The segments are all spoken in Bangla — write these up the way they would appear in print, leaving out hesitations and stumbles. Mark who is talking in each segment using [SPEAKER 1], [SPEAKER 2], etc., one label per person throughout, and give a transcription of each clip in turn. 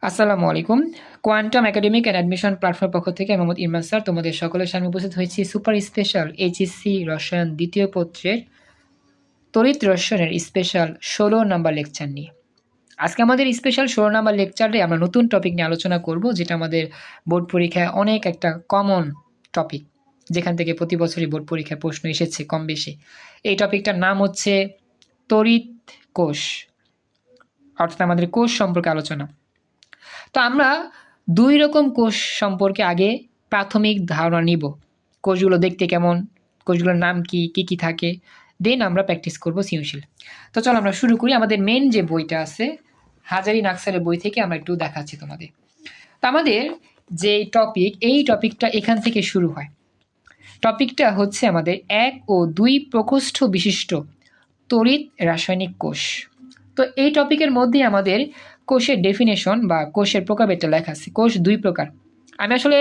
[SPEAKER 1] আসসালামু আলাইকুম। Quantum academic and admission platform পক্ষ থেকে আমি মোহাম্মদ ইরমান স্যার তোমাদের সকলের সামনে উপস্থিত হয়েছি সুপার স্পেশাল এইচএসসি রসায়ন দ্বিতীয় পত্রের তড়িৎ রসায়নের স্পেশাল 16 নাম্বার লেকচার নিয়ে। আজকে আমাদের স্পেশাল 16 নাম্বার লেকচারে আমরা নতুন টপিক নিয়ে আলোচনা করব, যেটা আমাদের বোর্ড পরীক্ষায় অনেক একটা কমন টপিক, যেখান থেকে প্রতি বছরই বোর্ড পরীক্ষায় প্রশ্ন এসেছে কম বেশি। এই টপিকটার নাম হচ্ছে তড়িৎ কোষ, অর্থাৎ আমাদের কোষ সম্পর্কে আলোচনা। তো আমরা দুই রকম কোষ সম্পর্কে আগে প্রাথমিক ধারণা নিব। কোষগুলো দেখতে কেমন, কোষগুলোর নাম কি, কি কি থাকে, দেন আমরা প্র্যাকটিস করব সৃজনশীল। তো চলো আমরা শুরু করি। আমাদের মেন যে বইটা আছে হাজারি নাকসালের বই থেকে আমরা একটু দেখাচ্ছি তোমাদের। তো আমাদের যে টপিক, এই টপিকটা এখান থেকে শুরু হয়। টপিকটা হচ্ছে আমাদের 1 ও 2 প্রকোষ্ঠ বিশিষ্ট তড়িৎ রাসায়নিক কোষ। তো এই টপিকের মধ্যে আমাদের কোষের ডেফিনেশন বা কোষের প্রকারভেদটা লেখা আছে। কোষ দুই প্রকার। আমি আসলে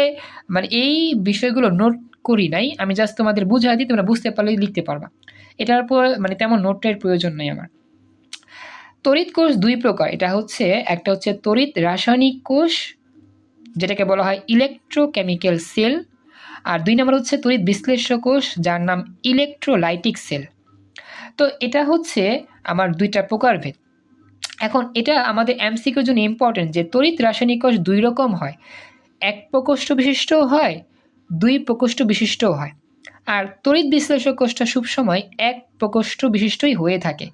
[SPEAKER 1] এই বিষয়গুলো নোট করি নাই, আমি জাস্ট তোমাদের বুঝাই দিই, তোমরা বুঝতে পারলে লিখতে পারবা। এটার উপর তেমন নোটের প্রয়োজন নেই আমার। তড়িৎ কোষ দুই প্রকার। এটা হচ্ছে, একটা হচ্ছে তড়িৎ রাসায়নিক কোষ, যেটাকে বলা হয় ইলেকট্রোকেমিক্যাল সেল, আর 2 নম্বর হচ্ছে তড়িৎ বিশ্লেষ্য কোষ, যার নাম ইলেকট্রোলাইটিক সেল। তো এটা হচ্ছে আমার দুইটা প্রকারভেদ। এখন এটা আমাদের এমসিকিউর জন্য ইম্পর্টেন্ট যে তড়িৎ রাসায়নিক কোষ দুই রকম হয়, এক প্রকোষ্ঠ বিশিষ্টও হয়, দুই প্রকোষ্ঠ বিশিষ্টও হয়। আর তড়িৎ বিশ্লেষক কোষটা সবসময় এক প্রকোষ্ঠ বিশিষ্টই হয়ে থাকে।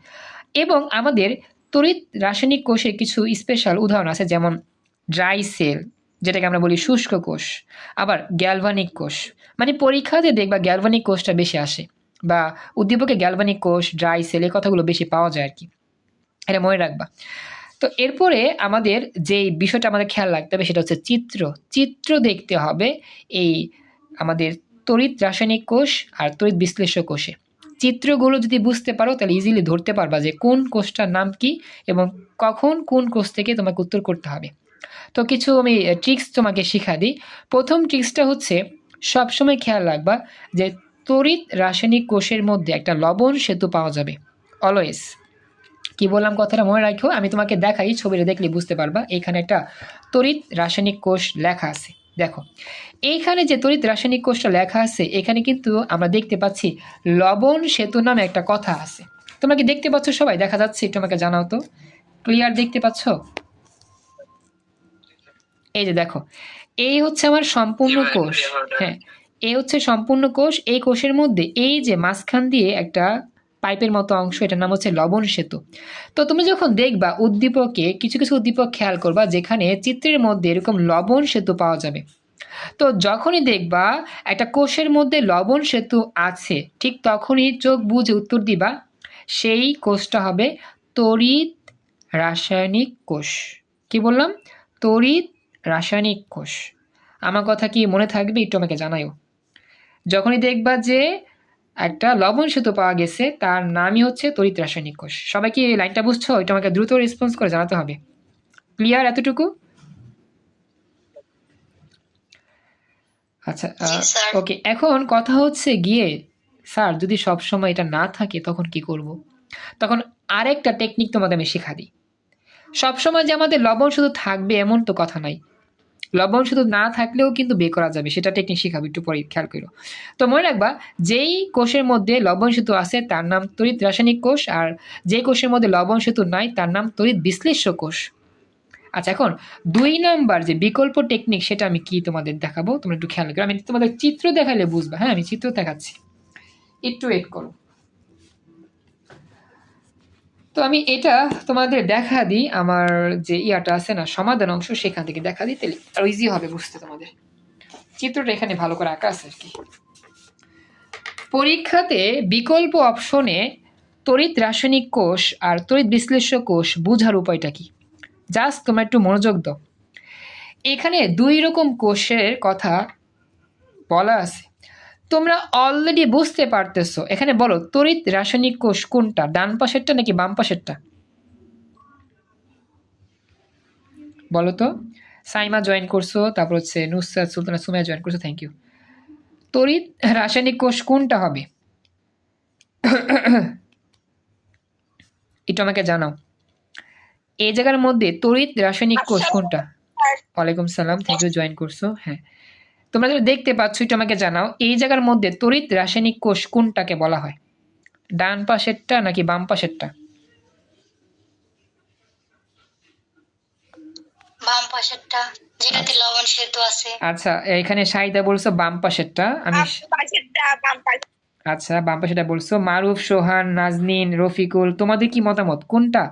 [SPEAKER 1] এবং আমাদের তড়িৎ রাসায়নিক কোষের কিছু স্পেশাল উদাহরণ আছে, যেমন ড্রাই সেল, যেটাকে আমরা বলি শুষ্ক কোষ, আবার গ্যালভানিক কোষ। পরীক্ষাতে দেখবা গ্যালভানিক কোষটা বেশি আসে, বা উদ্দীপকে গ্যালভানিক কোষ, ড্রাই সেল, এই কথাগুলো বেশি পাওয়া যায় আর কি, এটা মনে রাখবা। তো এরপরে আমাদের যে বিষয়টা আমাদের খেয়াল রাখতে হবে সেটা হচ্ছে চিত্র। চিত্র দেখতে হবে এই আমাদের তড়িৎ রাসায়নিক কোষ আর তড়িৎ বিশ্লেষ্য কোষে। চিত্রগুলো যদি বুঝতে পারো তাহলে ইজিলি ধরতে পারবা যে কোন কোষটার নাম কি এবং কখন কোন কোষ থেকে তোমাকে উত্তর করতে হবে। তো কিছু আমি ট্রিক্স তোমাকে শিখা দিই। প্রথম ট্রিক্সটা হচ্ছে, সবসময় খেয়াল রাখবা যে তড়িৎ রাসায়নিক কোষের মধ্যে একটা লবণ সেতু পাওয়া যাবে অলওয়েজ। কি বললাম কথাটা মনে রাখো, আমি তোমাকে দেখাই, ছবিটা দেখলে বুঝতে পারবা। এখানে একটা তড়িৎ রাসায়নিক কোষ লেখা আছে, দেখো এইখানে যে তড়িৎ রাসায়নিক কোষটা লেখা আছে, এখানে কিন্তু আমরা দেখতে পাচ্ছি লবণ সেতু নামে একটা কথা আছে। তোমরা কি দেখতে পাচ্ছ? সবাই দেখা যাচ্ছে? একটু আমাকে জানাও তো, ক্লিয়ার দেখতে পাচ্ছ? এই যে দেখো, এই হচ্ছে আমার সম্পূর্ণ কোষ। হ্যাঁ, এই হচ্ছে সম্পূর্ণ কোষ। এই কোষের মধ্যে এই যে মাঝখান দিয়ে একটা পাইপের মতো অংশ, এটার নাম হচ্ছে লবণ সেতু। তো তুমি যখন দেখবা উদ্দীপকে, কিছু কিছু উদ্দীপক খেয়াল করবা যেখানে চিত্রের মধ্যে এরকম লবণ সেতু পাওয়া যাবে। তো যখনই দেখবা একটা কোষের মধ্যে লবণ সেতু আছে, ঠিক তখনই চোখ বুজে উত্তর দিবা সেই কোষটা হবে তড়িৎ রাসায়নিক কোষ। কি বললাম? তড়িৎ রাসায়নিক কোষ। আমার কথা কি মনে থাকবে? একটু আমাকে জানাইও। যখনই দেখবা যে একটা লবণ সেতু পাওয়া গেছে, তার নামই হচ্ছে তড়িৎ রাসায়নিক কোষ। সবাই কি এই লাইনটা বুঝছো? এটা আমাকে দ্রুত রেসপন্স করে জানাতে হবে। ক্লিয়ার এতটুকু? আচ্ছা, ওকে। এখন কথা হচ্ছে গিয়ে, স্যার যদি সবসময় এটা না থাকে তখন কি করব? তখন আরেকটা টেকনিক তোমাদের আমি শেখা দিই। সবসময় যে আমাদের লবণ শুধু থাকবে এমন তো কথা নাই, লবণ শুধু না থাকলেও কিন্তু বের করা যাবে, সেটা টেকনিক শেখাবো একটু পরে, খেয়াল করো। তো মনে রাখবা, যেই কোষের মধ্যে লবণ সেতু আছে তার নাম তড়িৎ রাসায়নিক কোষ, আর যে কোষের মধ্যে লবণ সেতু নাই তার নাম তড়িৎ বিশ্লেষ্য কোষ। আচ্ছা, এখন 2 নাম্বার যে বিকল্প টেকনিক, সেটা আমি কি তোমাদের দেখাবো, তোমরা একটু খেয়াল করো। আমি তোমাদের চিত্র দেখালে বুঝবা। হ্যাঁ, আমি চিত্র দেখাচ্ছি, একটু ওয়েট করো। তো আমি এটা তোমাদের দেখা দিই, আমার যে ইয়াটা আছে না, সমাধান অংশ, সেখান থেকে দেখা দিই, তাহলে আরো ইজি হবে বুঝতে তোমাদের। চিত্রটা এখানে ভালো করে আঁকা আছে আর কি। পরীক্ষাতে বিকল্প অপশনে তড়িৎ রাসায়নিক কোষ আর তড়িৎ বিশ্লেষ্য কোষ বোঝার উপায়টা কি? জাস্ট তোমরা একটু মনোযোগ দাও। এখানে 2 রকম কোষের কথা বলা আছে, তোমরা অলরেডি বুঝতে পারতেছো। এখানে বলো তড়িৎ রাসায়নিক কোষ কোনটা, ডান পাশেরটা নাকি বাম পাশেরটা? বলো তো। সাইমা জয়েন করছো, তারপর হচ্ছে নুসরাত সুলতানা সুমাইয়া জয়েন করছো, থ্যাংক ইউ। তড়িৎ রাসায়নিক কোষ কোনটা হবে? একটু আমাকে জানাও। এই জায়গার মধ্যে তড়িৎ রাসায়নিক কোষ
[SPEAKER 2] আসসালামু
[SPEAKER 1] কোনটা? ওয়ালাইকুম সালাম, থ্যাংক ইউ, জয়েন করছো। হ্যাঁ, তোমরা যেটা দেখতে পাচ্ছ একটু আমাকে জানাও, এই জায়গার মধ্যে তড়িৎ রাসায়নিক কোষ কোনটাকে বলা হয়? ডান পাশেরটা নাকি বাম পাশেরটা?
[SPEAKER 2] বাম পাশেরটা, যেটাতে লবণ সেতু আছে।
[SPEAKER 1] আচ্ছা, এখানে শাহিদা বলছো বাম পাশেরটা, আমি আচ্ছা বাম পাশেরটা বলছো। মারুফ, সোহান, নাজনীন, রফিকুল, তোমাদের কি মতামত, কোনটা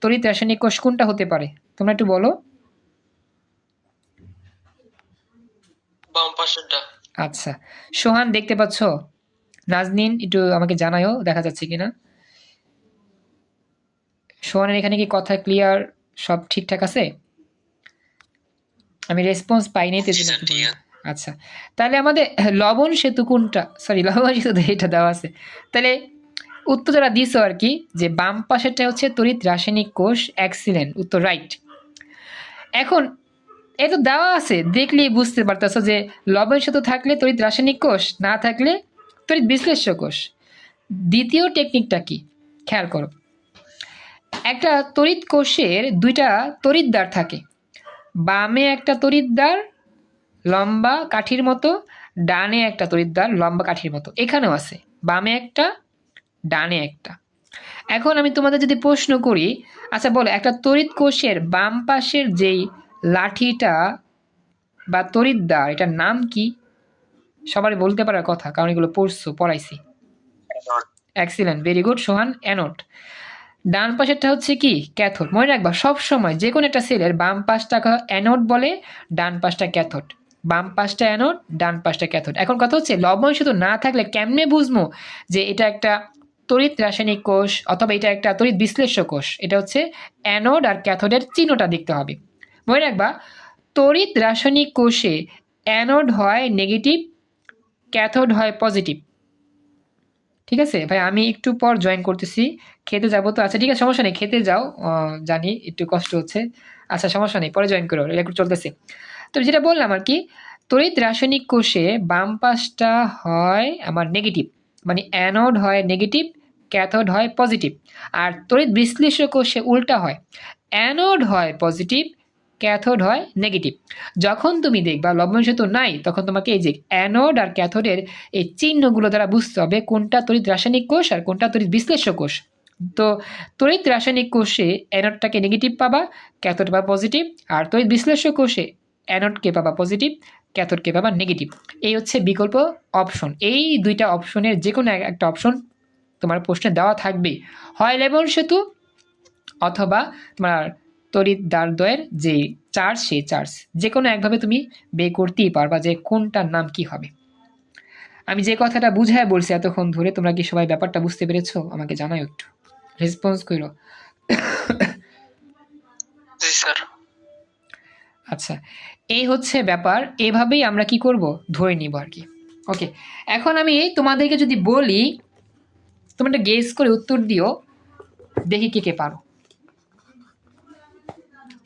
[SPEAKER 1] তড়িৎ রাসায়নিক কোষ কোনটা হতে পারে? তোমরা একটু বলো।
[SPEAKER 3] বাম পাশেরটা।
[SPEAKER 1] আচ্ছা, সোহান দেখতে পাচ্ছ? নাজনীন একটু আমাকে জানাও দেখা যাচ্ছে কিনা। সোহানের এখানে কি কথা ক্লিয়ার, সব ঠিকঠাক আছে? আমি রেসপন্স পাইনি তো জন্য একটু বলি। আচ্ছা, তাহলে আমাদের লবণ সেতু কোনটা, সরি লবণ সেতু এটা দেওয়া আছে, তাহলে উত্তর যারা দিছো আর কি, যে বাম পাশেরটা হচ্ছে তড়িৎ রাসায়নিক কোষ, এক্সিলেন্ট উত্তর, রাইট। এখন এই তো দেওয়া আছে, দেখলেই বুঝতে পারতেছো যে লবণ সেতু থাকলে তড়িৎ রাসায়নিক কোষ, না থাকলে তড়িৎ বিশ্লেষ্য কোষ। দ্বিতীয় টেকনিকটা কি খেয়াল করো, একটা তড়িৎ কোষের দুইটা তড়িৎদ্বার থাকে, বামে একটা তড়িৎদ্বার লম্বা কাঠির মতো, ডানে একটা তড়িৎদ্বার লম্বা কাঠির মতো, এখানেও আছে বামে একটা ডানে একটা। এখন আমি তোমাদের যদি প্রশ্ন করি, আচ্ছা বলো একটা তড়িৎ কোষের বাম পাশের যেই লাঠিটা বা তড়িৎদ্বার, এটার নাম কি? সবারই বলতে পারার কথা, কারণ এগুলো পড়াইছি। এক্সিলেন্ট, ভেরি গুড সোহান, অ্যানোড। ডান পাশেরটা হচ্ছে কি? ক্যাথোড। মনে রাখবা সব সময় যে কোনো একটা সেলের বাম পাশটা অ্যানোড বলে, ডান পাশটা ক্যাথোড। বাম পাশটা অ্যানোড, ডান পাশটা ক্যাথোড। এখন কথা হচ্ছে লবণ সেতু না থাকলে কেমনে বুঝবো যে এটা একটা তড়িৎ রাসায়নিক কোষ অথবা এটা একটা তড়িৎ বিশ্লেষ্য কোষ? এটা হচ্ছে অ্যানোড আর ক্যাথোডের চিহ্নটা দেখতে হবে। মনে রাখবা তড়িৎ রাসায়নিক কোষে অ্যানোড হয় নেগেটিভ, ক্যাথোড হয় পজিটিভ। ঠিক আছে ভাই, আমি একটু পর জয়েন করতেছি, খেতে যাবো তো। আচ্ছা ঠিক আছে, সমস্যা নেই, খেতে যাও, জানি একটু কষ্ট হচ্ছে। আচ্ছা সমস্যা নেই, পরে জয়েন করো, রেকর্ড চলতেছে। তো যেটা বললাম আর কি, তড়িৎ রাসায়নিক কোষে বাম পাশটা হয় আমার নেগেটিভ, মানে অ্যানোড হয় নেগেটিভ, ক্যাথোড হয় পজিটিভ। আর তড়িৎ বিশ্লেষ্য কোষে উল্টা হয়, অ্যানোড হয় পজিটিভ, ক্যাথোড হয় নেগেটিভ। যখন তুমি দেখবা লবণ সেতু নাই, তখন তোমাকে এই যে অ্যানোড আর ক্যাথোডের এই চিহ্নগুলো দ্বারা বুঝতে হবে কোনটা তড়িৎ রাসায়নিক কোষ আর কোনটা তড়িৎ বিশ্লেষ্য কোষ। তো তড়িৎ রাসায়নিক কোষে অ্যানোডটাকে নেগেটিভ পাবা, ক্যাথোড পাবা পজিটিভ। আর তড়িৎ বিশ্লেষ্য কোষে অ্যানোডকে পাবা পজিটিভ, ক্যাথোডকে পাবা নেগেটিভ। এই হচ্ছে বিকল্প অপশন। এই দুইটা অপশনের যে কোনো একটা অপশন তোমার প্রশ্নে দেওয়া থাকবে, হয় লবণ সেতু অথবা তোমার তড়িৎ দ্বারদ্বয়ের যে চার্জ, সেই চার্জ যে কোনো একভাবে তুমি বের করতেই পারবা যে কোনটার নাম কি হবে। আমি যে কথাটা বুঝায় বলছি এতক্ষণ ধরে, তোমরা কি সবাই ব্যাপারটা বুঝতে পেরেছো? আমাকে জানাও, একটু রেসপন্স করো।
[SPEAKER 3] জি স্যার।
[SPEAKER 1] আচ্ছা, এই হচ্ছে ব্যাপার, এভাবেই আমরা কি করব, ধরে নিব আর কি। ওকে, এখন আমি তোমাদেরকে যদি বলি, তোমরা একটা গেস করে উত্তর দিও, দেখি কে কে পারো।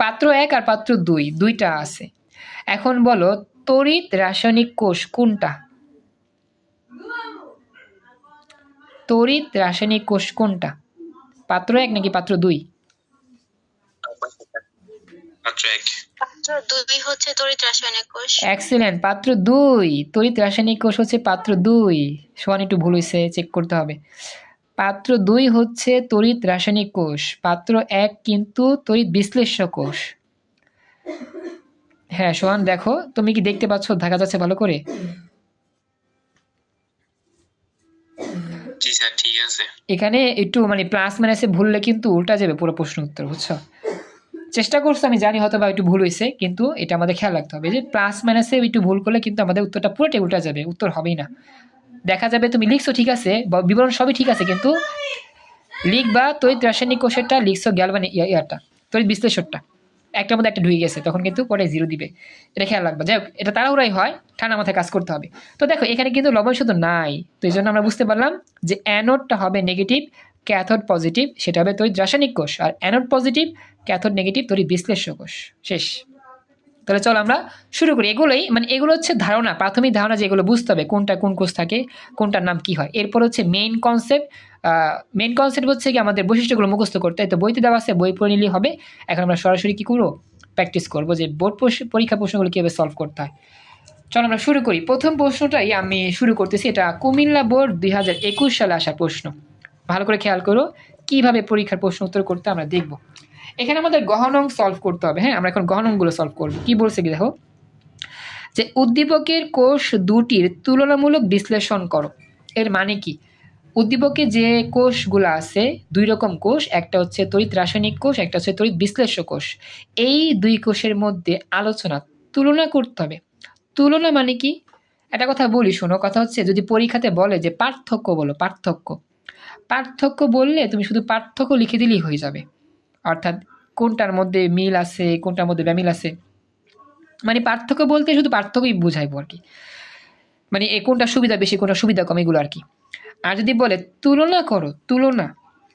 [SPEAKER 1] পাত্র 1 আর পাত্র 2 দুইটা আছে। এখন বলো তড়িৎ রাসায়নিক কোষ কোনটা? তড়িৎ রাসায়নিক কোষ কোনটা? পাত্র 1 নাকি পাত্র 2?
[SPEAKER 3] পাত্র 1। পাত্র 2 হচ্ছে তড়িৎ রাসায়নিক কোষ।
[SPEAKER 1] এক্সিলেন্ট, পাত্র 2 তড়িৎ রাসায়নিক কোষ হচ্ছে পাত্র 2। সোয়ান একটু ভুল হয়েছে, চেক করতে হবে। পাত্র 2 হচ্ছে তড়িৎ রাসায়নিক কোষ, পাত্র 1 কিন্তু তড়িৎ বিশ্লেষ্য কোষ। হ্যাঁ সোহান, দেখো তুমি কি দেখতে পাচ্ছ, দেখা যাচ্ছে ভালো করে?
[SPEAKER 3] জি স্যার, ঠিক আছে।
[SPEAKER 1] এখানে একটু মানে প্লাস মাইনাসে ভুললে কিন্তু উল্টা যাবে পুরো প্রশ্ন উত্তর, বুঝছো? চেষ্টা করছো, আমি জানি হয়তো বা একটু ভুল হয়েছে, কিন্তু এটা আমাদের খেয়াল রাখতে হবে যে প্লাস মাইনাসে একটু ভুল করলে কিন্তু আমাদের উত্তরটা পুরোটাই উল্টা যাবে, উত্তর হবেই না। দেখা যাবে তুমি লিখছো ঠিক আছে, বিবরণ সবই ঠিক আছে, কিন্তু লিখবা তড়িৎ রাসায়নিক কোষেরটা, লিখছো গ্যালভানিক ইয়ারটা, তড়িৎ বিশ্লেষণটা একটার মধ্যে একটা ঢুকে গেছে, তখন কিন্তু পরে 0 দিবে। এটা খেয়াল রাখবা। যাই হোক, এটা তাড়াহুড়াই হয়, ঠান্ডা মাথায় কাজ করতে হবে। তো দেখো এখানে কিন্তু লবণ শুধু নাই, তো এই জন্য আমরা বুঝতে পারলাম যে অ্যানোডটা হবে নেগেটিভ, ক্যাথোড পজিটিভ, সেটা হবে তড়িৎ রাসায়নিক কোষ। আর অ্যানোড পজিটিভ, ক্যাথোড নেগেটিভ, তড়িৎ বিশ্লেষ্য কোষ। শেষ। তাহলে চলো আমরা শুরু করি। এগুলোই মানে এগুলো হচ্ছে ধারণা, প্রাথমিক ধারণা, যেগুলো বুঝতে হবে কোনটা কোন কোষ থাকে, কোনটার নাম কি হয়। এরপর হচ্ছে মেইন কনসেপ্ট। মেইন কনসেপ্ট হচ্ছে কি আমাদের বৈশিষ্ট্যগুলো মুখস্থ করতে হয়, তো বইতে দেওয়া আছে, বই পড়ে নিলেই হবে। এখন আমরা সরাসরি কি করবো, প্র্যাকটিস করবো যে বোর্ড পরীক্ষা প্রশ্নগুলো কীভাবে সলভ করতে হয়। চলো আমরা শুরু করি। প্রথম প্রশ্নটাই আমি শুরু করতেছি, এটা কুমিল্লা বোর্ড 2021 সালে আসা প্রশ্ন। ভালো করে খেয়াল করো কিভাবে পরীক্ষার প্রশ্ন উত্তর করতে আমরা দেখব। এখানে আমাদের গহনং সলভ করতে হবে। হ্যাঁ, আমরা এখন গহনংগুলো সলভ করব। কি বলছে কি দেখো, যে উদ্দীপকের কোষ দুটির তুলনামূলক বিশ্লেষণ করো। এর মানে কি, উদ্দীপকে যে কোষগুলো আছে, দুই রকম কোষ, একটা হচ্ছে তড়িৎ রাসায়নিক কোষ, একটা হচ্ছে তড়িৎ বিশ্লেষ্য কোষ। এই দুই কোষের মধ্যে আলোচনা, তুলনা করতে হবে। তুলনা মানে কি, একটা কথা বলি শোনো, কথা হচ্ছে যদি পরীক্ষাতে বলে যে পার্থক্য বলো, পার্থক্য বললে তুমি শুধু পার্থক্য লিখে দিলেই হয়ে যাবে, অর্থাৎ কোনটার মধ্যে মিল আছে, কোনটার মধ্যে ব্যামিল আছে। মানে পার্থক্য বলতে শুধু পার্থক্যই বুঝাইবো আর কি, মানে কোনটা সুবিধা বেশি কোনটা সুবিধা কম এগুলো আর কি। আর যদি বলে তুলনা করো, তুলনা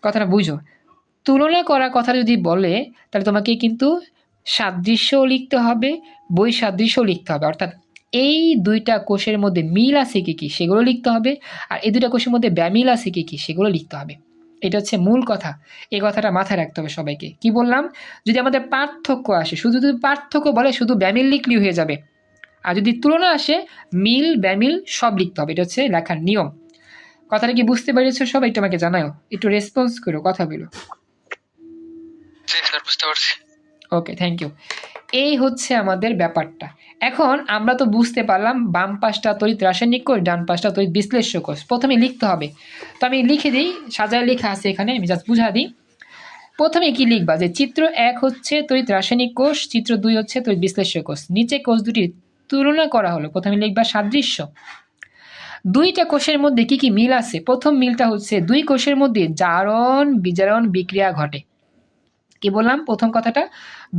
[SPEAKER 1] কথাটা বুঝো, তুলনা করার কথা যদি বলে তাহলে তোমাকে কিন্তু সাদৃশ্যও লিখতে হবে, বৈসাদৃশ্যও লিখতে হবে। অর্থাৎ এই দুইটা কোষের মধ্যে মিল আছে কি কি সেগুলো লিখতে হবে, আর এই দুইটা কোষের মধ্যে ব্যামিল আছে কি কি সেগুলো লিখতে হবে। এটা হচ্ছে মূল কথা, এই কথাটা মাথায় রাখতে হবে সবাইকে। কি বললাম, যদি আমাদের পার্থক্য আসে, শুধু যদি পার্থক্য বলে শুধু ব্যামিল লিখলেই হয়ে যাবে, আর যদি তুলনা আসে মিল ব্যামিল সব লিখতে হবে। এটা হচ্ছে লেখার নিয়ম। কথাটা কি বুঝতে পেরেছো সবাই? একটু আমাকে জানাও, একটু রেসপন্স করো, কথা বলো।
[SPEAKER 3] বুঝতে পারছি।
[SPEAKER 1] ওকে, থ্যাংক ইউ। এই হচ্ছে আমাদের ব্যাপারটা। এখন আমরা তো বুঝতে পারলাম বাম পাশটা তড়িৎ রাসায়নিক কোষ, ডান পাশটা তড়িৎ বিশ্লেষ্য কোষ। প্রথমে লিখতে হবে, তো আমি লিখে দিই, সাজায় লেখা আছে এখানে, আমি জাস্ট বুঝা দিই। প্রথমে কি লিখবা, যে চিত্র 1 হচ্ছে তড়িৎ রাসায়নিক কোষ, চিত্র 2 হচ্ছে তড়িৎ বিশ্লেষ্য কোষ। নিচে কোষ দুটির তুলনা করা হলো। প্রথমে লিখবা সাদৃশ্য। দুইটা কোষের মধ্যে কি কি মিল আছে। প্রথম মিলটা হচ্ছে দুই কোষের মধ্যে জারণ বিজারণ বিক্রিয়া ঘটে। কি বললাম প্রথম কথাটা,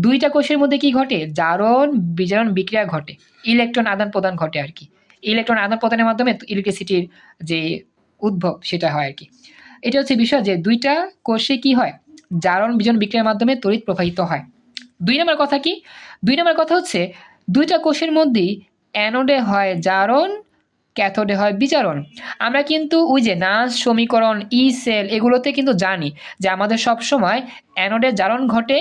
[SPEAKER 1] দুইটা কোষের মধ্যে কি ঘটে, জারণ বিজারণ বিক্রিয়া ঘটে, ইলেকট্রন আদান প্রদান ঘটে আর কি। ইলেকট্রন আদান প্রদানের মাধ্যমে ইলেকট্রিসিটির যে উদ্ভব সেটা হয় আর কি। এটা হচ্ছে বিষয় যে দুইটা কোষে কি হয়, জারণ বিজারণ বিক্রিয়ার মাধ্যমে তড়িৎ প্রবাহিত হয়। 2 নম্বর কথা কি, 2 নম্বর কথা হচ্ছে দুইটা কোষের মধ্যেই অ্যানোডে হয় জারণ, ক্যাথোডে হয় বিজারণ। আমরা কিন্তু ওই যে নাস সমীকরণ, ই সেল, এগুলোতে কিন্তু জানি যে আমাদের সব সময় অ্যানোডে জারণ ঘটে,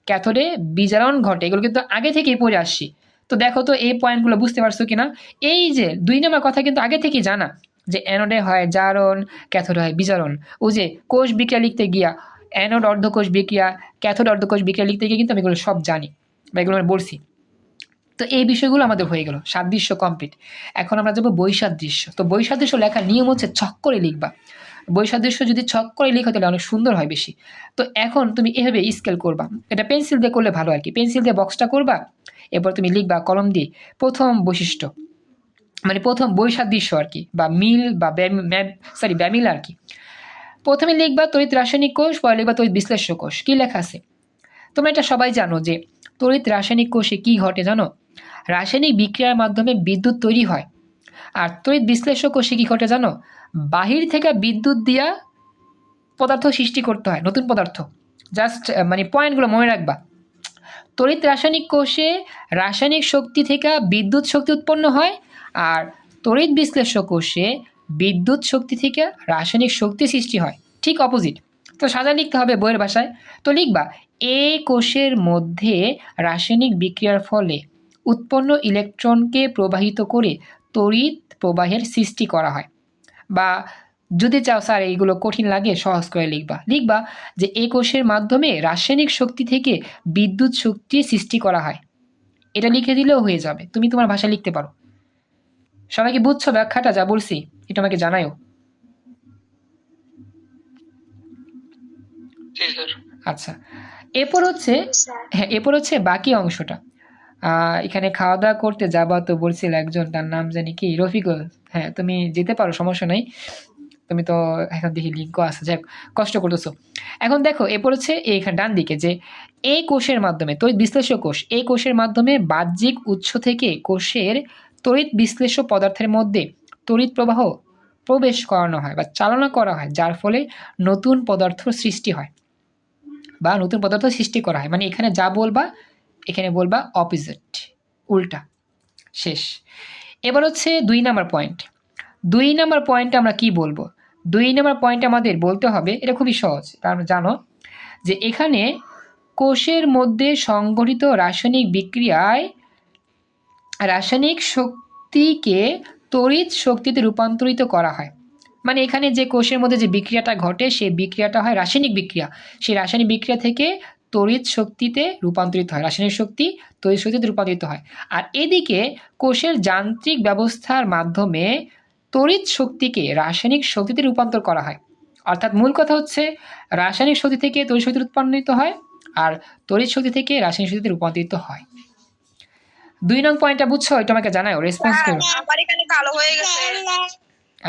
[SPEAKER 1] ক্যাথোডে বিজারণ ঘটে, এগুলো কিন্তু আগে থেকেই পড়ে আসছি। তো দেখো তো এই পয়েন্টগুলো বুঝতে পারছো কিনা। এই যে 2 নম্বর কথা কিন্তু আগে থেকেই জানা, যে অ্যানোডে হয় জারণ, ক্যাথোডে হয় বিজারণ। ওই যে কোষ বিক্রিয়া লিখতে গিয়া অ্যানোড অর্ধকোষ বিক্রিয়া, ক্যাথোড অর্ধকোষ বিক্রিয়া লিখতে গিয়ে কিন্তু আমি এগুলো সব জানি বা এগুলো আমি বলছি। তো এই বিষয়গুলো আমাদের হয়ে গেল, সাদৃশ্য কমপ্লিট। এখন আমরা যাবো বৈসাদৃশ্য। তো বৈসাদৃশ্য লেখার নিয়ম হচ্ছে ছক করে লিখবা। বৈসাদৃশ্য যদি ছক করে লিখো তাহলে অনেক সুন্দর হয় বেশি। তো এখন তুমি এভাবে স্কেল করবা, এটা পেন্সিল দিয়ে করলে ভালো আর কি। পেন্সিল দিয়ে বক্সটা করবা, এরপর তুমি লিখবা কলম দিয়ে প্রথম বৈশিষ্ট্য, মানে প্রথম বৈসাদৃশ্য আর কি, বা মিল বা ব্যামিল আর কি। প্রথমে লিখবা তড়িৎ রাসায়নিক কোষ, পরে লিখবা তড়িৎ বিশ্লেষ্য কোষ। কি লেখা আছে তোমরা এটা সবাই জানো, যে তড়িৎ রাসায়নিক কোষে কি ঘটে জানো, রাসায়নিক বিক্রিয়ার মাধ্যমে বিদ্যুৎ তৈরি হয়। আর তড়িৎ বিশ্লেষ্য কোষে কি ঘটে জানো, বাহির থেকে বিদ্যুৎ দিয়া পদার্থ সৃষ্টি করতে হয়, নতুন পদার্থ। জাস্ট মানে পয়েন্টগুলো মনে রাখবা। তড়িৎ রাসায়নিক কোষে রাসায়নিক শক্তি থেকে বিদ্যুৎ শক্তি উৎপন্ন হয়, আর তড়িৎ বিশ্লেষ্য কোষে বিদ্যুৎ শক্তি থেকে রাসায়নিক শক্তি সৃষ্টি হয়, ঠিক অপোজিট। তো সাজা লিখতে হবে বইয়ের ভাষায়। তো লিখবা এই কোষের মধ্যে রাসায়নিক বিক্রিয়ার ফলে উৎপন্ন ইলেকট্রনকে প্রবাহিত করে তড়িৎ প্রবাহের সৃষ্টি করা হয়। বা যদি চাও স্যার এইগুলো কঠিন লাগে সহজ করে লিখবা যে এই কোষের মাধ্যমে রাসায়নিক শক্তি থেকে বিদ্যুৎ শক্তি সৃষ্টি করা হয়। এটা লিখে দিলেও হয়ে যাবে, তুমি তোমার ভাষায় লিখতে পারো। সবাইকে বুঝছো ব্যাখ্যাটা যা বলছি? এটা আমাকে জানাও। আচ্ছা, এরপর হচ্ছে বাকি অংশটা। এখানে খাওয়া দাওয়া করতে যাবা তো বলছিল একজন, তার নাম জানি কি, রফিকুল। হ্যাঁ, তুমি যেতে পারো, সমস্যা নাই। তুমি তো এখন দেখি লিঙ্কও আছে, যাই কষ্ট করতেছো। এখন দেখো এরপর হচ্ছে এইখানে ডান দিকে, যে এই কোষের মাধ্যমে তড়িৎ বিশ্লেষ্য কোষ, এই কোষের মাধ্যমে বাহ্যিক উৎস থেকে কোষের তড়িৎ বিশ্লেষ্য পদার্থের মধ্যে তড়িৎ প্রবাহ প্রবেশ করানো হয় বা চালনা করা হয়, যার ফলে নতুন পদার্থ সৃষ্টি হয় বা নতুন পদার্থ সৃষ্টি করা হয়। মানে এখানে যা বলবা এখানে বলবা অপোজিট, উল্টা। শেষ। এবার হচ্ছে 2 নাম্বার পয়েন্ট। 2 নাম্বার পয়েন্টে আমরা কি বলবো? 2 নাম্বার পয়েন্টে আমাদের বলতে হবে, এটা খুবই সহজ, কারণ জানো যে এখানে কোষের মধ্যে সংঘটিত রাসায়নিক বিক্রিয়ায় রাসায়নিক শক্তিকে তড়িৎ শক্তিতে রূপান্তরিত করা হয়। মানে এখানে যে কোষের মধ্যে যে বিক্রিয়াটা ঘটে সেই বিক্রিয়াটা হয় রাসায়নিক বিক্রিয়া। সেই রাসায়নিক বিক্রিয়া থেকে তড়িৎ শক্তিতে রূপান্তরিত হয়, রাসায়নিক শক্তি তড়িৎ শক্তিতে রূপান্তরিত হয়। আর এদিকে কোষের যান্ত্রিক ব্যবস্থার মাধ্যমে তড়িৎ শক্তিকে রাসায়নিক শক্তিতে রূপান্তর করা হয়। অর্থাৎ মূল কথা হচ্ছে রাসায়নিক শক্তি থেকে তড়িৎ শক্তি রূপান্তরিত হয়, আর তড়িৎ শক্তি থেকে রাসায়নিক শক্তিতে রূপান্তরিত হয়। 2 নং পয়েন্টটা বুঝছো? এটা আমাকে জানাও, রেসপন্স করো।
[SPEAKER 3] আমার এখানে কালো হয়ে গেছে।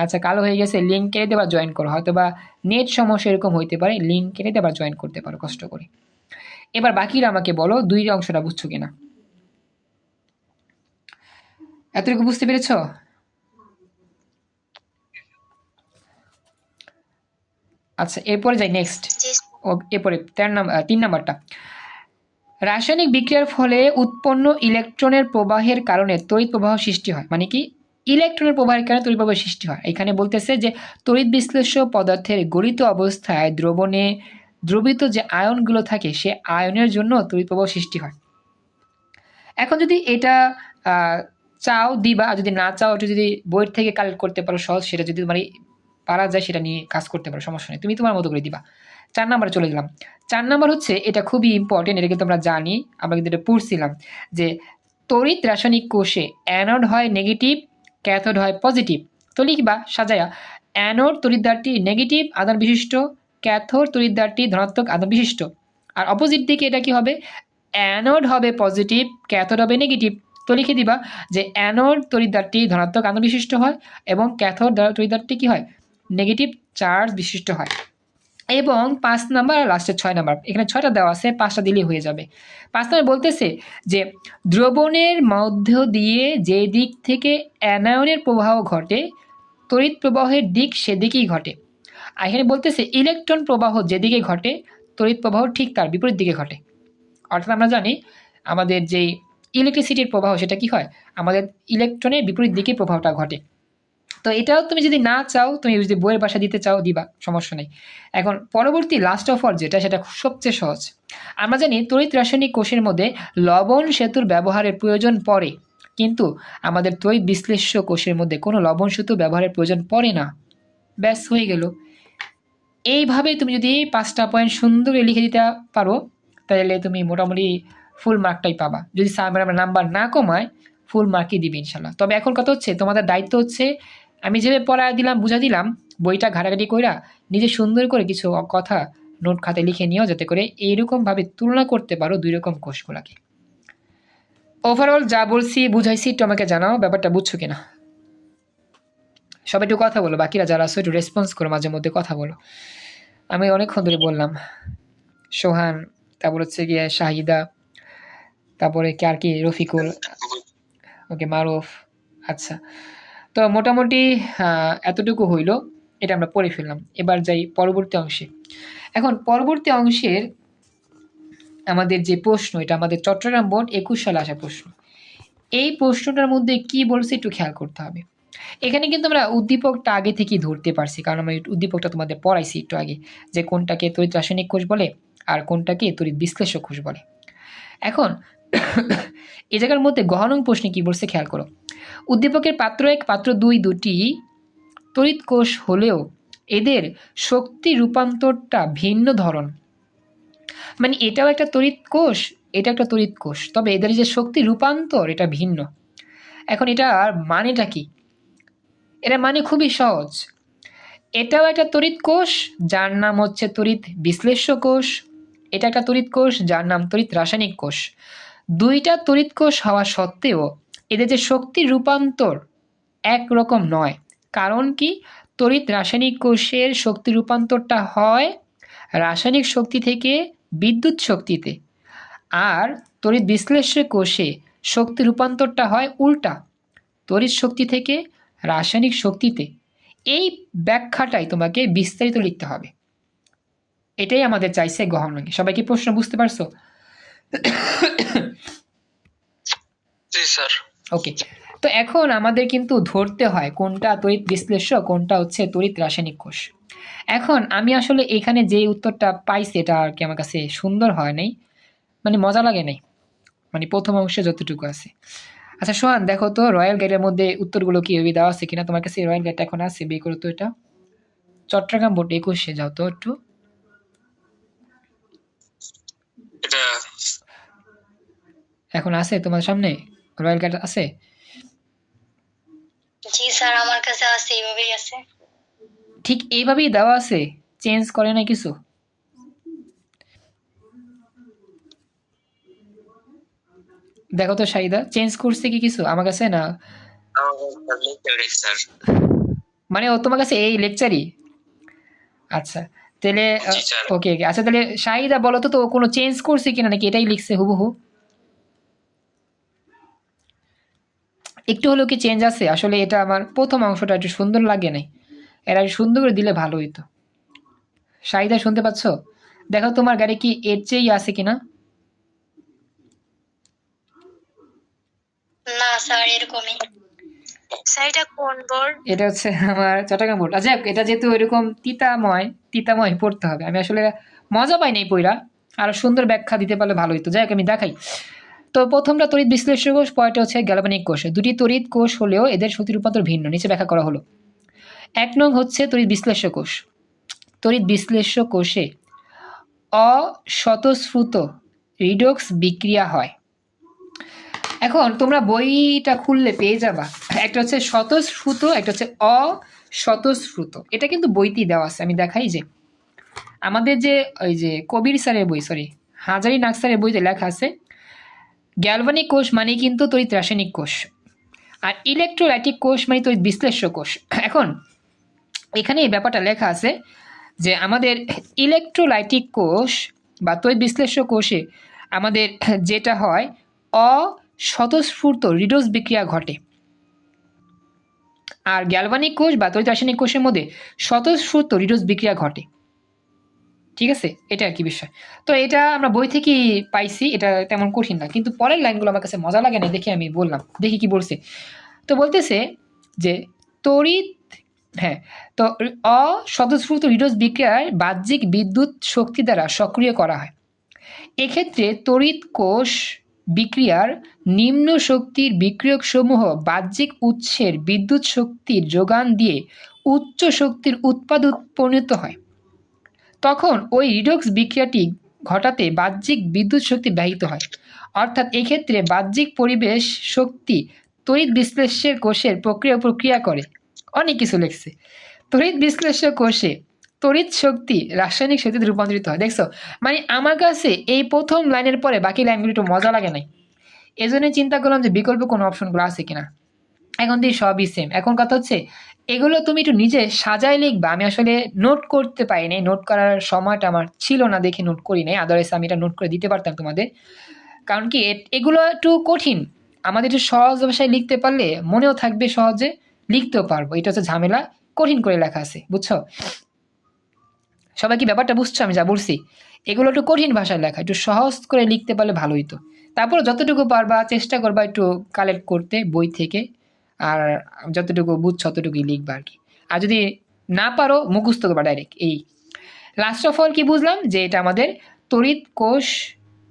[SPEAKER 1] আচ্ছা, কালো হয়ে গেছে, লিঙ্ক কেটে দেবা, জয়েন করো। হয়তো বা নেট সমস্যা এরকম হইতে পারে, লিঙ্ক কেটে দেবা, জয়েন করতে পারো কষ্ট করে। এবার বাকিরা আমাকে বলো 2 অংশটা বুঝছো কিনা। এতটুকু বুঝতে পেরেছো? আচ্ছা, এরপরে যাই নেক্সট। এরপরে 3 নাম্বারটা, রাসায়নিক বিক্রিয়ার ফলে উৎপন্ন ইলেকট্রনের প্রবাহের কারণে তড়িৎ প্রবাহ সৃষ্টি হয়। মানে কি? ইলেকট্রনের প্রবাহের কারণে তড়িৎ প্রবাহ সৃষ্টি হয়। এখানে বলতেছে যে তড়িৎ বিশ্লেষ্য পদার্থের গলিত অবস্থায় দ্রবণে দ্রবীত যে আয়নগুলো থাকে সে আয়নের জন্য তড়িৎ প্রবাহ সৃষ্টি হয়। এখন যদি এটা চাও দিবা, আর যদি না চাও এটা যদি বইয়ের থেকে কালেক্ট করতে পারো সহজ, সেটা যদি মানে পারা যায় সেটা নিয়ে কাজ করতে পারো, সমস্যা নেই, তুমি তোমার মতো করে দিবা। 4 নাম্বার চলে গেলাম। 4 নাম্বার হচ্ছে, এটা খুবই ইম্পর্টেন্ট, এটা কিন্তু আমরা জানি, আমরা কিন্তু এটা পড়ছিলাম যে তড়িৎ রাসায়নিক কোষে অ্যানোড হয় নেগেটিভ, ক্যাথোড হয় পজিটিভ। তো লিখবা সাজায়া, অ্যানোড তড়িৎদ্বারটি নেগেটিভ আধান বিশিষ্ট, ক্যাথোড তড়িৎদ্বারটি ধনাত্মক আধান বিশিষ্ট। আর অপোজিট দিকে এটা কি হবে? অ্যানোড হবে পজিটিভ, ক্যাথোড হবে নেগেটিভ। তো লিখে দিবা যে অ্যানোড তড়িৎদ্বারটি ধনাত্মক আধান বিশিষ্ট হয় এবং ক্যাথোড তড়িৎদ্বারটি কি হয়? নেগেটিভ চার্জ বিশিষ্ট হয়। এবং 5 নাম্বার আর লাস্টের 6 নাম্বার, এখানে 6টা দেওয়া আছে, 5টা দিলেই হয়ে যাবে। 5 নাম্বার বলতেছে যে দ্রবণের মধ্য দিয়ে যে দিক থেকে অ্যানায়নের প্রবাহ ঘটে তড়িৎ প্রবাহের দিক সেদিকেই ঘটে। আর এখানে বলতেছে ইলেকট্রন প্রবাহ যেদিকে ঘটে তড়িৎ প্রবাহ ঠিক তার বিপরীত দিকে ঘটে। অর্থাৎ আমরা জানি আমাদের যেই ইলেকট্রিসিটির প্রবাহ সেটা কি হয়? আমাদের ইলেকট্রনের বিপরীত দিকে প্রবাহটা ঘটে। তো এটাও তুমি যদি না চাও, তুমি যদি বইয়ের ভাষা দিতে চাও দিবা, সমস্যা নেই। এখন পরবর্তী লাস্ট অফ অল যেটা, সেটা সবচেয়ে সহজ। আমরা জানি তড়িৎ রাসায়নিক কোষের মধ্যে লবণ সেতুর ব্যবহারের প্রয়োজন পড়ে, কিন্তু আমাদের তড়িৎ বিশ্লেষ্য কোষের মধ্যে কোনো লবণ সেতু ব্যবহারের প্রয়োজন পড়ে না। ব্যাস হয়ে গেল। এইভাবে তুমি যদি 5টা পয়েন্ট সুন্দর লিখে দিতে পারো তাহলে তুমি মোটামুটি ফুল মার্কটাই পাবা। যদি স্যার আমরা নাম্বার না কমায় ফুল মার্কই দিবে ইনশাল্লাহ। তবে এখন কথা হচ্ছে তোমাদের দায়িত্ব হচ্ছে, আমি যেভাবে পড়ায় দিলাম বুঝা দিলাম, বইটা ঘাটাঘাটি কইরা নিজে সুন্দর করে কিছু কথা নোট খাতে লিখে নিও, যাতে করে এইরকমভাবে তুলনা করতে পারো 2 রকম কোষগুলাকে। ওভারঅল যা বলছি বুঝাইছি, একটু আমাকে জানাও ব্যাপারটা বুঝছো কিনা। সবাই একটু কথা বলো, বাকিরা যারা আছো একটু রেসপন্স করো, মাঝে মধ্যে কথা বলো। আমি অনেকক্ষণ ধরে বললাম। সোহান, তারপর হচ্ছে গিয়ে শাহিদা, তারপরে কে আর কি, রফিকুল, ওকে মারুফ। আচ্ছা, তো মোটামুটি এতটুকু হইল, এটা আমরা পড়ে ফেললাম। এবার যাই পরবর্তী অংশে। এখন পরবর্তী অংশের আমাদের যে প্রশ্ন, এটা আমাদের চট্টগ্রাম বোর্ড 21 সালে আসা প্রশ্ন। এই প্রশ্নটার মধ্যে কি বলছে একটু খেয়াল করতে হবে। এখানে কিন্তু আমরা উদ্দীপকটা আগে থেকেই ধরতে পারছি, কারণ আমরা উদ্দীপকটা তোমাদের পড়াইছি একটু আগে, যে কোনটাকে তড়িৎ রাসায়নিক কোষ বলে আর কোনটাকে তড়িৎ বিশ্লেষক কোষ বলে। এখন এই জায়গার মধ্যে গহনং প্রশ্নে কি বলছে খেয়াল করো। উদ্দীপকের পাত্র 1 পাত্র 2 দুটি তড়িৎ কোষ হলেও এদের শক্তি রূপান্তরটা ভিন্ন ধরন। মানে এটাও একটা তড়িৎ কোষ, এটা একটা তড়িৎ কোষ, তবে এদের যে শক্তি রূপান্তর এটা ভিন্ন। এখন এটার মানেটা কি? এটা মানে খুবই সহজ। এটাও একটা তড়িৎ কোষ যার নাম হচ্ছে তড়িৎ বিশ্লেষ্য কোষ, এটা একটা তড়িৎ কোষ যার নাম তড়িৎ রাসায়নিক কোষ। 2টা তড়িৎ কোষ হওয়া সত্ত্বেও এদের যে শক্তি রূপান্তর একরকম নয়। কারণ কি? তড়িৎ রাসায়নিক কোষের শক্তি রূপান্তরটা হয় রাসায়নিক শক্তি থেকে বিদ্যুৎ শক্তিতে, আর তড়িৎ বিশ্লেষ্য কোষে শক্তি রূপান্তরটা হয় উল্টা, তড়িৎ শক্তি থেকে রাসায়নিক শক্তিতে। এই ব্যাখ্যাটাই তোমাকে বিস্তারিত লিখতে হবে, এটাই আমাদের চাইছে গহনঙ্গে। সবাই কি প্রশ্ন বুঝতে পারছো?
[SPEAKER 3] স্যার।
[SPEAKER 1] ওকে, তো এখন আমাদের কিন্তু ধরতে হয় কোনটা তড়িৎ বিশ্লেষ্য, কোনটা হচ্ছে তড়িৎ রাসায়নিক কোষ। এখন আমি আসলে এখানে যে উত্তরটা পাইছি এটা আর কি আমার কাছে সুন্দর হয় নাই, মানে মজা লাগে নাই, মানে প্রথম অংশে যতটুকু আছে। আচ্ছা সোহান, দেখো তো রয়্যাল গাইডের মধ্যে উত্তরগুলো কি ওই দেওয়া আছে কিনা, তোমার কাছে রয়্যাল গাইডটা এখন আছে, বের করো তো এটা। চট্টগ্রাম বোর্ড 21 যাও তো একটু,
[SPEAKER 3] এটা
[SPEAKER 1] এখন আছে তোমার সামনে রয়্যাল গাইড আছে?
[SPEAKER 2] জি স্যার, আমার কাছে আছে, এইভাবেই আছে।
[SPEAKER 1] ঠিক এইভাবেই দেওয়া আছে, চেঞ্জ করে না কিছু? দেখো তো শাহিদা, চেঞ্জ করছে কি কিছু আমার কাছে না?
[SPEAKER 3] স্যার।
[SPEAKER 1] মানে ও তোমার কাছে এই লেকচারই? আচ্ছা তাহলে
[SPEAKER 3] জি স্যার।
[SPEAKER 1] ওকে ওকে, আচ্ছা তাহলে শাহিদা বলো তো, তো ও কোনো চেঞ্জ করছে কিনা নাকি এটাই লিখছে হুবহু? একটু হলেও কি চেঞ্জ আছে? আসলে এটা আমার প্রথম অংশটা একটু সুন্দর লাগে নাই, এরা সুন্দর করে দিলে ভালো হইতো। শাহিদা শুনতে পাচ্ছ? দেখো তোমার গাড়ি কি এর চেয়েই আছে কিনা।
[SPEAKER 2] না স্যার, এরকমই।
[SPEAKER 3] স্যার এটা কোন বোর্ড?
[SPEAKER 1] এটা হচ্ছে আমার চট্টগ্রাম বোর্ড। আচ্ছা এটা যেহেতু এরকম তিতাময় পড়তে হবে, আমি আসলে মজা পাই নাই পইরা, আরো সুন্দর ব্যাখ্যা দিতে পারলে ভালো হইতো। যাই হোক আমি দেখাই। তো প্রথমটা তড়িৎ বিশ্লেষ্য কোষ, পরেরটা হচ্ছে গ্যালভানিক কোষ। দুটি তড়িৎ কোষ হলেও এদের শক্তি রূপান্তর ভিন্ন, নিচে ব্যাখ্যা করা হলো। 1 নং হচ্ছে তড়িৎ বিশ্লেষ্য কোষ। তড়িৎ বিশ্লেষ্য কোষে অস্বতঃস্ফূর্ত রিডক্স বিক্রিয়া হয়। এখন তোমরা বইটা খুললে পেয়ে যাবা, একটা হচ্ছে স্বতঃস্ফূর্ত, একটা হচ্ছে অস্বতঃস্ফূর্ত। এটা কিন্তু বইতেই দেওয়া আছে, আমি দেখাই যে আমাদের যে ওই যে কবির স্যারের বই, সরি হাজারি নাগ স্যারের বইতে লেখা আছে গ্যালভানিক কোষ মানে কিন্তু তড়িৎ রাসায়নিক কোষ, আর ইলেকট্রোলাইটিক কোষ মানে তড়িৎ বিশ্লেষ্য কোষ। এখন এখানে এই ব্যাপারটা লেখা আছে যে আমাদের ইলেকট্রোলাইটিক কোষ বা তড়িৎ বিশ্লেষ্য কোষে আমাদের যেটা হয় অস্বতঃস্ফূর্ত রিডক্স বিক্রিয়া ঘটে, আর গ্যালভানিক কোষ বা তড়িৎ রাসায়নিক কোষের মধ্যে স্বতঃস্ফূর্ত রিডক্স বিক্রিয়া ঘটে। ঠিক আছে, এটা আর কি বিষয়। তো এটা আমরা বই থেকেই পাইছি, এটা তেমন কঠিন না, কিন্তু পরের লাইনগুলো আমার কাছে মজা লাগে না দেখে আমি বললাম, দেখি কি বলছে। তো বলতেছে যে তড়িৎ, হ্যাঁ, তো অস্বতঃস্ফূর্ত রিডক্স বিক্রিয়ার বাহ্যিক বিদ্যুৎ শক্তি দ্বারা সক্রিয় করা হয়। এক্ষেত্রে তড়িৎ কোষ বিক্রিয়ার নিম্ন শক্তির বিক্রিয়কসমূহ বাহ্যিক উৎসের বিদ্যুৎ শক্তির যোগান দিয়ে উচ্চ শক্তির উৎপাদন পরিণত হয়। তখন ওই রিডক্স বিক্রিয়াটি ঘটাতে বাহ্যিক বিদ্যুৎ শক্তি ব্যবহৃত হয়। অর্থাৎ এক্ষেত্রে বাহ্যিক পরিবেশ শক্তি তড়িৎ বিশ্লেষ্যের কোষের প্রক্রিয়া করে। অনেক কিছু লিখছে। তড়িৎ বিশ্লেষ্য কোষে তড়িৎ শক্তি রাসায়নিক শক্তিতে রূপান্তরিত হয়। দেখছো, মানে আমার কাছে এই প্রথম লাইনের পরে বাকি লাইনগুলো একটু মজা লাগে নাই, এজন্য চিন্তা করলাম যে বিকল্প কোনো অপশনগুলো আছে কিনা। এখন দিয়ে সবই সেম। এখন কথা হচ্ছে এগুলো তুমি একটু নিজে সাজায় লিখবা। আমি আসলে নোট করতে পারিনি, নোট করার সময়টা আমার ছিল না দেখে নোট করি নাই, আদারওয়াইজ আমি এটা নোট করে দিতে পারতাম তোমাদের। কারণ কি এগুলো একটু কঠিন, আমাদের একটু সহজ ভাষায় লিখতে পারলে মনেও থাকবে, সহজে লিখতেও পারবো। এটা হচ্ছে ঝামেলা, কঠিন করে লেখা আছে, বুঝছো? সবাই কি ব্যাপারটা বুঝছো আমি যা বলছি? এগুলো একটু কঠিন ভাষায় লেখা, একটু সহজ করে লিখতে পারলে ভালো হইতো। তারপর যতটুকু পারবা চেষ্টা করবা একটু কালেক্ট করতে বই থেকে, আর যতটুকু বুঝছো ততটুকুই লিখবা আর কি। আর যদি না পারো মুখস্থ করবা ডাইরেক্ট। এই লাস্ট অফ অল কি বুঝলাম যে এটা আমাদের তড়িৎ কোষ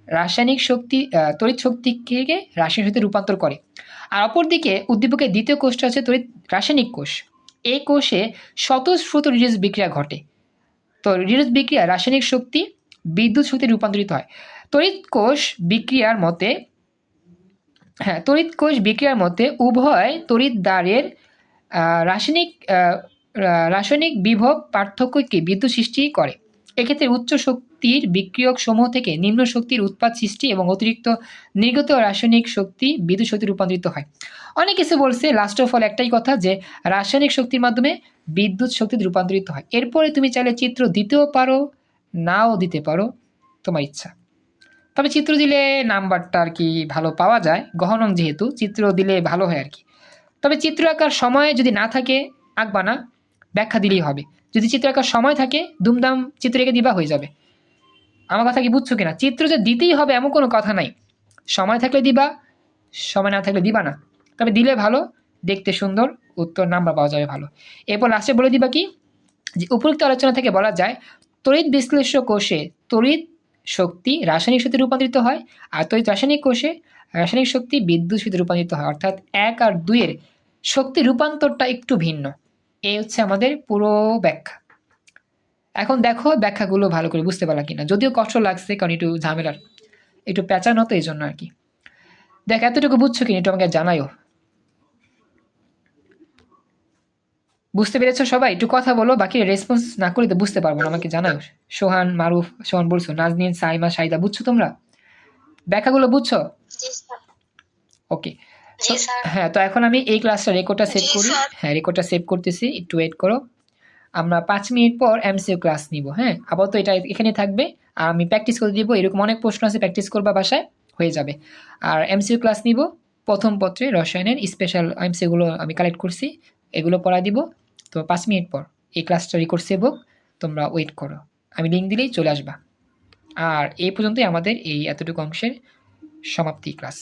[SPEAKER 1] রাসায়নিক শক্তি, তড়িৎ শক্তিকে রাসায়নিক শক্তিতে রূপান্তর করে। আর অপরদিকে উদ্দীপকের দ্বিতীয় কোষটা হচ্ছে তড়িৎ রাসায়নিক কোষ। এই কোষে স্বতঃস্ফূর্ত রিডক্স বিক্রিয়া ঘটে। তো রিডক্স বিক্রিয়া রাসায়নিক শক্তি বিদ্যুৎ শক্তিতে রূপান্তরিত হয়। তড়িৎ কোষ বিক্রিয়ার মতে উভয় তড়িৎ দ্বারের রাসায়নিক বিভব পার্থক্যকে বিদ্যুৎ সৃষ্টি করে। এক্ষেত্রে উচ্চ শক্তির বিক্রিয়ক সমূহ থেকে নিম্ন শক্তির উৎপাদ সৃষ্টি এবং অতিরিক্ত নির্গত রাসায়নিক শক্তি বিদ্যুৎ শক্তি রূপান্তরিত হয়। অনেক কিছু বলছে, লাস্ট অফ অল একটাই কথা যে রাসায়নিক শক্তির মাধ্যমে বিদ্যুৎ শক্তিতে রূপান্তরিত হয়। এরপরে তুমি চাইলে চিত্র দিতেও পারো, নাও দিতে পারো, তোমার ইচ্ছা। তবে চিত্র দিলে নাম্বারটা আর কি ভালো পাওয়া যায়, গহনং যেহেতু চিত্র দিলে ভালো হয় আর কি। তবে চিত্র আঁকার সময় যদি না থাকে আঁকবা না, ব্যাখ্যা দিলেই হবে। যদি চিত্র আঁকার সময় থাকে দুমদাম চিত্র এঁকে দিবা, হয়ে যাবে। আমার কথা কি বুঝছো কিনা? চিত্র যে দিতেই হবে এমন কোনো কথা নাই, সময় থাকলে দিবা, সময় না থাকলে দিবা না, তবে দিলে ভালো, দেখতে সুন্দর, উত্তর নাম্বার পাওয়া যাবে ভালো। এরপর লাস্টে বলে দিবা কি, যে উপরোক্ত আলোচনা থেকে বলা যায় তড়িৎ বিশ্লেষ্য কোষে তড়িৎ শক্তি রাসায়নিক শক্তিতে রূপান্তরিত হয়, আর তড়িৎ রাসায়নিক কোষে রাসায়নিক শক্তি বিদ্যুৎ শক্তিতে রূপান্তরিত হয়, অর্থাৎ 1 আর 2 এর শক্তি রূপান্তরটা একটু ভিন্ন। এই হচ্ছে আমাদের পুরো ব্যাখ্যা। এখন দেখো ব্যাখ্যাগুলো ভালো করে বুঝতে পারলা কিনা, যদিও কষ্ট লাগছে কারণ একটু ঝামেলার, একটু প্যাঁচানো তো এই জন্য আর কি। দেখ এতটুকু বুঝছো কিনা একটু আমাকে জানাইও। বুঝতে পেরেছো সবাই? একটু কথা বলো, বাকি রেসপন্স না করলে তো বুঝতে পারবো না, আমাকে জানাও। সোহান, মারুফ, সোহান বলছো, নাজনীন, সাইমা, সাইদা, বুঝছো তোমরা ব্যাখ্যাগুলো? বুঝছো?
[SPEAKER 2] জি স্যার।
[SPEAKER 1] ওকে।
[SPEAKER 2] জি স্যার।
[SPEAKER 1] হ্যাঁ, তো এখন আমি এই ক্লাসটা রেকর্ডটা সেভ
[SPEAKER 2] জি
[SPEAKER 1] করি।
[SPEAKER 2] স্যার।
[SPEAKER 1] হ্যাঁ, রেকর্ডটা সেভ করতেছি, একটু ওয়েট করো। আমরা 5 মিনিট পর এমসিকিউ ক্লাস নিব। হ্যাঁ, আপাতত এটা এখানে থাকবে, আর আমি প্র্যাকটিস করে দিব, এরকম অনেক প্রশ্ন আছে, প্র্যাকটিস করবা বাসায়, হয়ে যাবে। আর এমসিকিউ ক্লাস নিব, প্রথম পত্রে রসায়নের স্পেশাল এমসিকিউগুলো আমি কালেক্ট করছি, এগুলো পড়া দিব। তো 5 মিনিট পর এই ক্লাসটা রেকর্ড সেভ হোক, তোমরা ওয়েট করো, আমি লিঙ্ক দিলেই চলে আসবা। আর এই পর্যন্তই আমাদের এই এতটুকু অংশের সমাপ্তি ক্লাস।